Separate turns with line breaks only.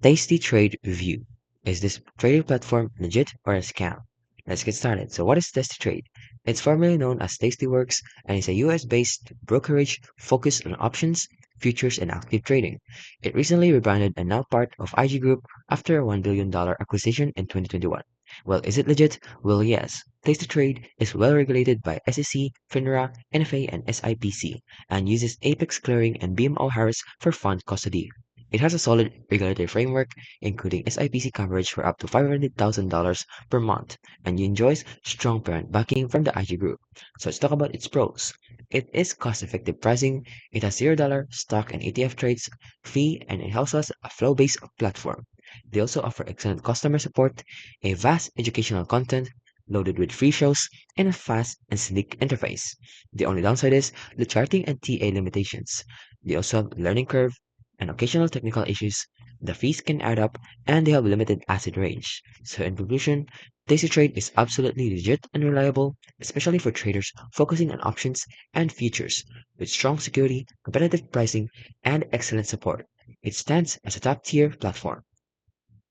Tastytrade review. Is this trading platform legit or a scam? Let's get started. So what is Tastytrade? It's formerly known as Tastyworks and is a US-based brokerage focused on options, futures, and active trading. It recently rebranded and now part of IG Group after a $1 billion acquisition in 2021. Well, is it legit? Well, yes. Tastytrade is well regulated by SEC, FINRA, NFA, and SIPC and uses Apex Clearing and BMO Harris for fund custody. It has a solid regulatory framework, including SIPC coverage for up to $500,000 per month, and enjoys strong parent backing from the IG Group. So let's talk about its pros. It is cost-effective pricing, it has $0 stock and ETF trades, fee, and it helps us a flow-based platform. They also offer excellent customer support, a vast educational content, loaded with free shows, and a fast and sleek interface. The only downside is the charting and TA limitations. They also have learning curve, and occasional technical issues, the fees can add up, and they have limited asset range. So in conclusion, Trade is absolutely legit and reliable, especially for traders focusing on options and futures, with strong security, competitive pricing, and excellent support. It stands as a top-tier platform.